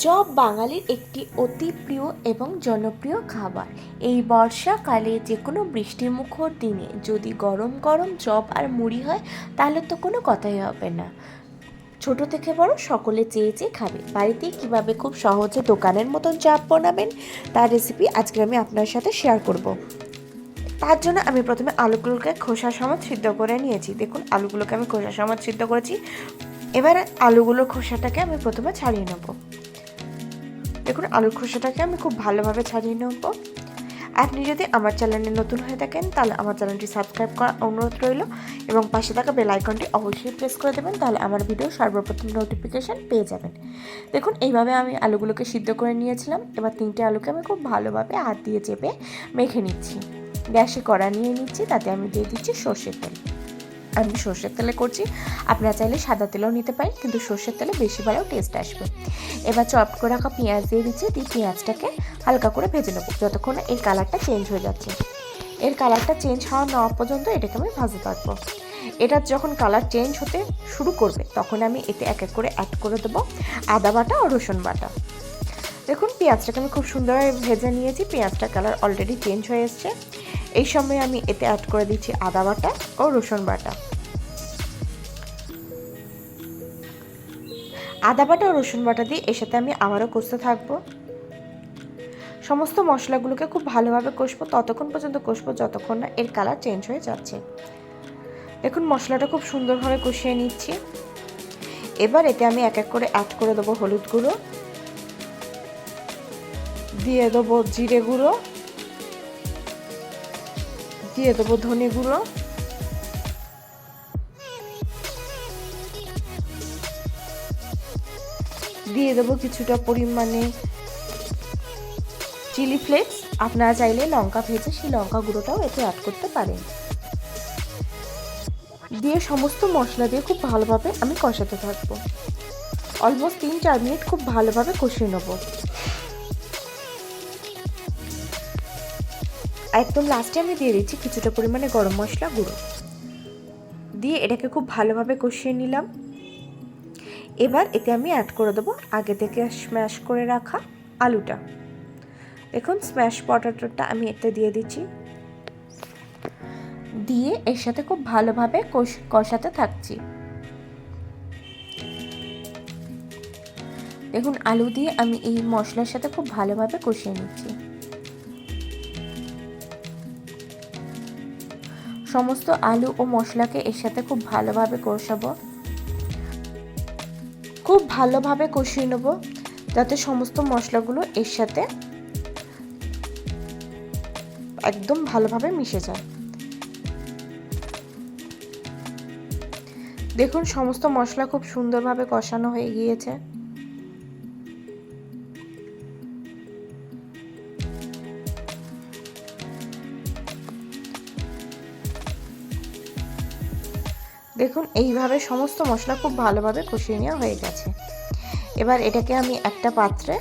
Chop বাঙালির একটি অতি প্রিয় এবং জনপ্রিয় খাবার। এই বর্ষাকালে যে কোনো বৃষ্টিমুখর দিনে যদি গরম গরম চপ আর মুড়ি হয় তাহলে তো কোনো কথাই হবে না। ছোট থেকে বড় সকলে চেয়ে চেয়ে খাবে। বাড়িতেই কিভাবে খুব সহজে দোকানের মতন চপ বানাবেন তার রেসিপি আজকে আমি আপনার সাথে শেয়ার করব। তার জন্য আমি প্রথমে আলুগুলোকে খোসা সমেত সিদ্ধ করে নিয়েছি। দেখুন আলুগুলোকে আমি খোসা সমেত সিদ্ধ করেছি। এবার আলুগুলোর খোসাটাকে আমি প্রথমে ছাড়িয়ে নেব। দেখুন আলুর খোসাটাকে আমি খুব ভালোভাবে ছাড়িয়ে নেব। আপনি যদি আমার চ্যানেলে নতুন হয়ে থাকেন তাহলে আমার চ্যানেলটি সাবস্ক্রাইব করার অনুরোধ রইল এবং পাশে থাকা বেল আইকনটি অবশ্যই প্রেস করে দেবেন, তাহলে আমার ভিডিও সর্বপ্রথম নোটিফিকেশান পেয়ে যাবেন। দেখুন এইভাবে আমি আলুগুলোকে সিদ্ধ করে নিয়েছিলাম। এবার 3টে আলুকে আমি খুব ভালোভাবে হাত দিয়ে চেপে মেখে নিচ্ছি। গ্যাসে কড়া নিয়ে নিচ্ছি, তাতে আমি দিয়ে দিচ্ছি সর্ষের তেল। আমি সর্ষের তেলে করছি, আপনারা চাইলে সাদা তেলেও নিতে পারেন, কিন্তু সর্ষের তেলে বেশি ভালো টেস্ট আসবে। এবার চপ করে রাখা পেঁয়াজ দিয়ে দিচ্ছি, দিয়ে পেঁয়াজটাকে হালকা করে ভেজে নেবো যতক্ষণ এর কালারটা চেঞ্জ হয়ে যাচ্ছে। এর কালারটা চেঞ্জ হওয়া না পর্যন্ত এটাকে আমি ভাজতে থাকবো। এটা যখন কালার চেঞ্জ হতে শুরু করবে তখন আমি এতে এক এক করে অ্যাড করে দেবো আদা বাটা ও রসুন বাটা। দেখুন পেঁয়াজটাকে আমি খুব সুন্দরভাবে ভেজে নিয়েছি, পেঁয়াজটার কালার অলরেডি চেঞ্জ হয়ে এসছে। এই সময় আমি এতে অ্যাড করে দিচ্ছি আদা বাটা ও রসুন বাটা। আদা বাটা ও রসুন বাটা দিয়ে এর সাথে আমি আবারও কষতে থাকবো। সমস্ত মশলাগুলোকে খুব ভালোভাবে কষবো, ততক্ষণ পর্যন্ত কষবো যতক্ষণ না এর কালার চেঞ্জ হয়ে যাচ্ছে। দেখুন মশলাটা খুব সুন্দরভাবে কষিয়ে নিচ্ছি। এবার এতে আমি এক এক করে অ্যাড করে দেবো হলুদ গুঁড়ো, দিয়ে দেবো জিরে গুঁড়ো, দিয়ে দেবো ধনে গুঁড়ো, দিয়ে দেবো কিছুটা পরিমাণে চিলি ফ্লেক্স। আপনারা চাইলে লঙ্কা ভেজে সেই লঙ্কা গুঁড়োটাও এতে অ্যাড করতে পারেন। দিয়ে সমস্ত মশলা দিয়ে খুব ভালোভাবে আমি কষাতে থাকবো। অলমোস্ট 3-4 মিনিট খুব ভালোভাবে কষিয়ে নেবো। একদম লাস্টে আমি দিয়ে দিচ্ছি কিছুটা পরিমাণে গরম মশলা গুঁড়ো, দিয়ে এটাকে খুব ভালোভাবে কষিয়ে নিলাম। এবার এতে আমি অ্যাড করে দেবো আগে থেকে স্ম্যাশ করে রাখা আলুটা। দেখুন স্ম্যাশ পটেটোটা আমি এতে দিয়ে দিচ্ছি, দিয়ে এর সাথে খুব ভালোভাবে কষাতে থাকছি। দেখুন আলু দিয়ে আমি এই মশলার সাথে খুব ভালোভাবে কষিয়ে নিচ্ছি। সমস্ত আলু ও মশলাকে এর সাথে খুব ভালোভাবে কষাবো, খুব ভালোভাবে কষিয়ে নেব যাতে সমস্ত মশলাগুলো এর সাথে একদম ভালোভাবে মিশে যায়। দেখুন সমস্ত মশলা খুব সুন্দরভাবে কষানো হয়ে গিয়েছে। দেখুন এইভাবে সমস্ত মশলা খুব ভালোভাবে কষিয়ে নেওয়া হয়ে গেছে। এবার এটাকে আমি একটা পাত্রে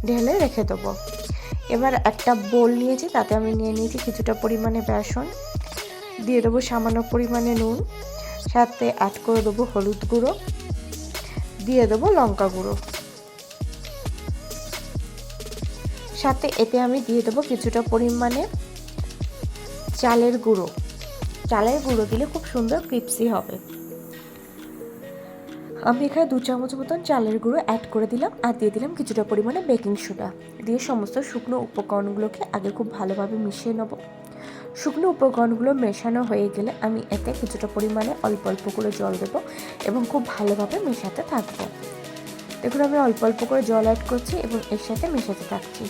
ঢেলে রেখে দেবো। এবার একটা বোল নিয়েছি, তাতে আমি নিয়ে নিয়েছি কিছুটা পরিমাণে বেসন, দিয়ে দেবো সামান্য পরিমাণে নুন, সাথে অ্যাড করে দেবো হলুদ গুঁড়ো, দিয়ে দেবো লঙ্কা গুঁড়ো, সাথে এতে আমি দিয়ে দেবো কিছুটা পরিমাণে চালের গুঁড়ো। চালের গুঁড়ো দিলে খুব সুন্দর ক্রিপসি হবে। আমি এখানে 2 চামচ মতন চালের গুঁড়ো অ্যাড করে দিলাম, আর দিয়ে দিলাম কিছুটা পরিমাণে বেকিং সোডা। দিয়ে সমস্ত শুকনো উপকরণগুলোকে আগে খুব ভালোভাবে মিশিয়ে নেব। শুকনো উপকরণগুলো মেশানো হয়ে গেলে আমি এতে কিছুটা পরিমাণে অল্প অল্প করে জল দেবো এবং খুব ভালোভাবে মেশাতে থাকবো। দেখুন আমি অল্প অল্প করে জল অ্যাড করছি এবং এর সাথে মেশাতে থাকছি।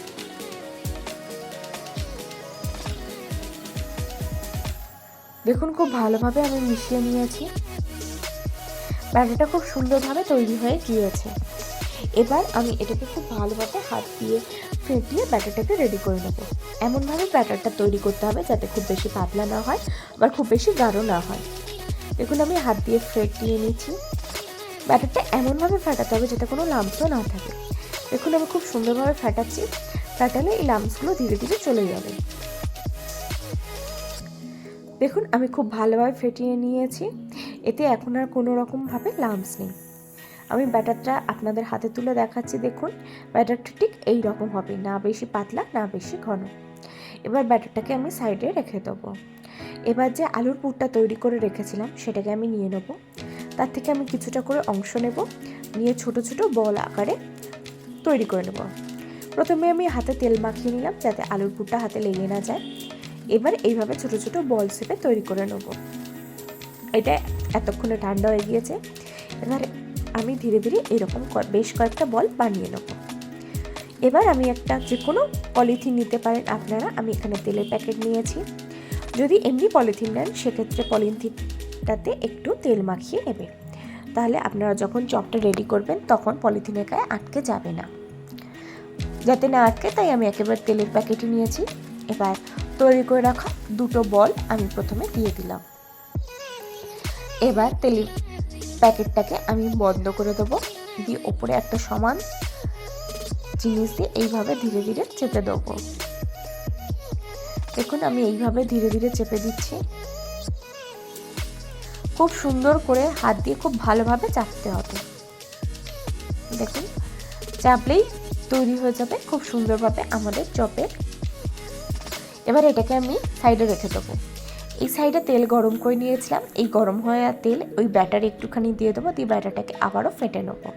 দেখুন খুব ভালোভাবে আমি মিশিয়ে নিয়েছি, ব্যাটারটা খুব সুন্দরভাবে তৈরি হয়ে গিয়েছে। এবার আমি এটাকে খুব ভালোভাবে হাত দিয়ে ফেটিয়ে ব্যাটারটাকে রেডি করে নেব। এমনভাবে ব্যাটারটা তৈরি করতে হবে যাতে খুব বেশি পাতলা না হয় আবার খুব বেশি গাঢ় না হয়। দেখুন আমি হাত দিয়ে ফেটিয়ে নিচ্ছি। ব্যাটারটা এমনভাবে ফাটাতে হবে যাতে কোনো লাম্পসও না থাকে। দেখুন আমি খুব সুন্দরভাবে ফাটাচ্ছি, ফাটালে এই লাম্পসগুলো ধীরে ধীরে চলে যাবে। দেখুন আমি খুব ভালোভাবে ফেটিয়ে নিয়েছি, এতে এখন আর কোনো রকমভাবে লাম্পস নেই। আমি ব্যাটারটা আপনাদের হাতে তুলে দেখাচ্ছি। দেখুন ব্যাটারটা ঠিক এই রকম হবে, না বেশি পাতলা না বেশি ঘন। এবার ব্যাটারটাকে আমি সাইডে রেখে দেবো। এবার যে আলুর পুরটা তৈরি করে রেখেছিলাম সেটাকে আমি নিয়ে নেব। তার থেকে আমি কিছুটা করে অংশ নেব, নিয়ে ছোট ছোট বল আকারে তৈরি করে নেব। প্রথমে আমি হাতে তেল মাখিয়ে নিলাম যাতে আলুর পুরটা হাতে লেগে না যায়। এবার এইভাবে ছোট ছোট বল শেপে তৈরি করে নেব। এটা এতক্ষণে ঠান্ডা হয়ে গিয়েছে। এবার আমি ধীরে ধীরে এরকম বেশ কয়েকটা বল বানিয়ে নেব। এবার আমি একটা যে কোনো পলিথিন নিতে পারেন আপনারা। আমি এখানে তেলের প্যাকেট নিয়েছি। যদি এমনি পলিথিন নেন সেক্ষেত্রে পলিথিনটাতে একটু তেল মাখিয়ে নেবেন, তাহলে আপনারা যখন চপটা রেডি করবেন তখন পলিথিনের গায়ে আটকে যাবে না। যাতে না আটকে তাই আমি একেবারে তেলের প্যাকেটই নিয়েছি। এবার তৈরি করে রাখা দুটো বল আমি প্রথমে দিয়ে দিলাম। এবার তেলের প্যাকেটটাকে আমি বন্ধ করে দেবো, দিয়ে ওপরে একটা সমান জিনিস দিয়ে এইভাবে ধীরে ধীরে চেপে দেবো। দেখুন আমি এইভাবে ধীরে ধীরে চেপে দিচ্ছি। খুব সুন্দর করে হাত দিয়ে খুব ভালোভাবে চাপতে হবে। দেখুন চাপলেই তৈরি হয়ে যাবে খুব সুন্দরভাবে আমাদের চপের। এবার এটাকে আমি সাইডে রেখে দেবো। এই সাইডে তেল গরম করে নিয়েছিলাম, এই গরম হয়ে তেল ওই ব্যাটারে একটুখানি দিয়ে দেবো, দিয়ে ব্যাটারটাকে আবারও ফেটে নেবো।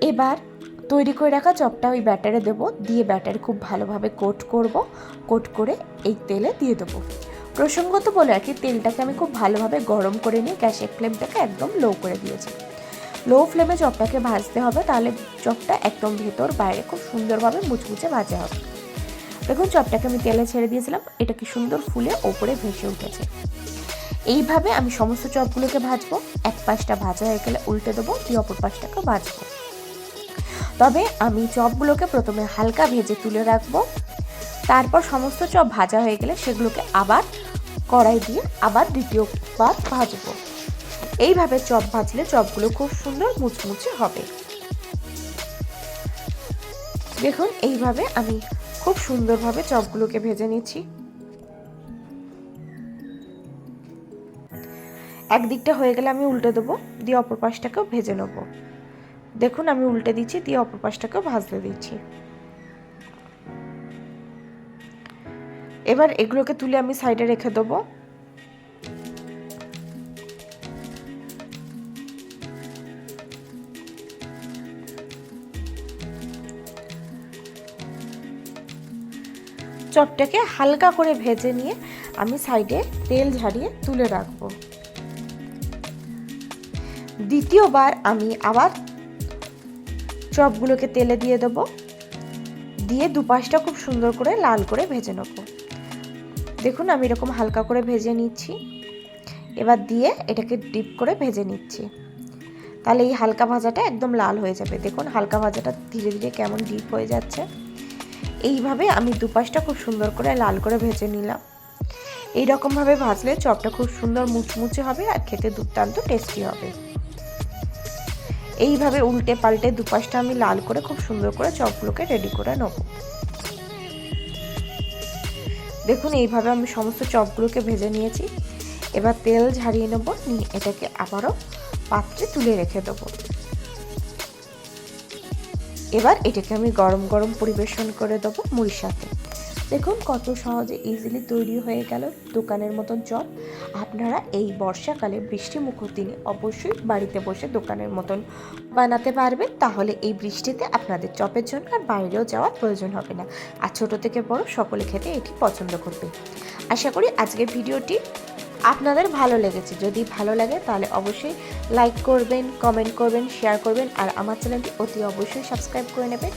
এবার তৈরি করে রাখা চপটা ওই ব্যাটারে দেবো, দিয়ে ব্যাটারে খুব ভালোভাবে কোট করব। কোট করে এই তেলে দিয়ে দেবো। প্রসঙ্গত বলে রাখি, তেলটাকে আমি খুব ভালোভাবে গরম করে নিয়ে গ্যাসের ফ্লেমটাকে একদম লো করে দিয়েছি। লো ফ্লেমে চপটাকে ভাজতে হবে, তাহলে চপটা একদম ভেতর বাইরে খুব সুন্দরভাবে মুচমুচে ভাজা হবে। দেখুন চপটাকে আমি তেলে ছেড়ে দিয়েছিলাম, এটা কি সুন্দর ফুলে ওপরে ভেসে উঠেছে। এইভাবে আমি সমস্ত চপগুলোকে ভাজবো। এক পাশটা ভাজা হয়ে গেলে উল্টে দেবো, দিয়ে অপর পাশটাকে ভাজবো। তবে আমি চপগুলোকে প্রথমে হালকা ভেজে তুলে রাখবো, তারপর সমস্ত চপ ভাজা হয়ে গেলে সেগুলোকে আবার কড়াই দিয়ে আবার দ্বিতীয়বার ভাজবো। এইভাবে চপ ভাজলে চপগুলো খুব সুন্দর মুচমুচে হবে। দেখুন এইভাবে আমি খুব সুন্দরভাবে চপগুলোকে ভেজে নিচ্ছি। একদিকটা হয়ে গেলে আমি উল্টে দেবো, দিয়ে অপর পাশটাকেও ভেজে নেবো। দেখুন আমি উল্টে দিচ্ছি, দিয়ে অপর পাশটাকেও ভাজতে দিচ্ছি। এবার এগুলোকে তুলে আমি সাইডে রেখে দেবো। চপটাকে হালকা করে ভেজে নিয়ে আমি সাইডে তেল ঝারিয়ে তুলে রাখবো। দ্বিতীয়বার আমি আবার চপগুলোকে তেলে দিয়ে দেবো, দিয়ে দুপাশটা খুব সুন্দর করে লাল করে ভেজে নেব। দেখুন আমি এরকম হালকা করে ভেজে নিচ্ছি। এবার দিয়ে এটাকে ডিপ করে ভেজে নিচ্ছি, তাহলে এই হালকা ভাজাটা একদম লাল হয়ে যাবে। দেখুন হালকা ভাজাটা ধীরে ধীরে কেমন ডিপ হয়ে যাচ্ছে। এইভাবে আমি দুপাশটা খুব সুন্দর করে লাল করে ভেজে নিলাম। এই রকমভাবে ভাজলে চপটা খুব সুন্দর মুচমুচে হবে আর খেতে দুর্দান্ত টেস্টি হবে। এইভাবে উল্টে পাল্টে দুপাশটা আমি লাল করে খুব সুন্দর করে চপগুলোকে রেডি করে নেব। দেখুন এইভাবে আমি সমস্ত চপগুলোকে ভেজে নিয়েছি। এবার তেল ঝারিয়ে নেব, নিয়ে এটাকে আবারও পাত্রে তুলে রেখে দেবো। এবার এটাকে আমি গরম গরম পরিবেশন করে দেবো মুড়ির সাথে। দেখুন কত সহজে ইজিলি তৈরি হয়ে গেল দোকানের মতন চপ। আপনারা এই বর্ষাকালে বৃষ্টিমুখর দিনে অবশ্যই বাড়িতে বসে দোকানের মতন বানাতে পারবেন, তাহলে এই বৃষ্টিতে আপনাদের চপের জন্য আর বাইরেও যাওয়ার প্রয়োজন হবে না। আর ছোট থেকে বড় সকলে খেতে এটি পছন্দ করবে। আশা করি আজকের ভিডিওটি আপনাদের ভালো লেগেছে। যদি ভালো লাগে তাহলে অবশ্যই লাইক করবেন, কমেন্ট করবেন, শেয়ার করবেন, আর আমার চ্যানেলটি অতি অবশ্যই সাবস্ক্রাইব করে নেবেন।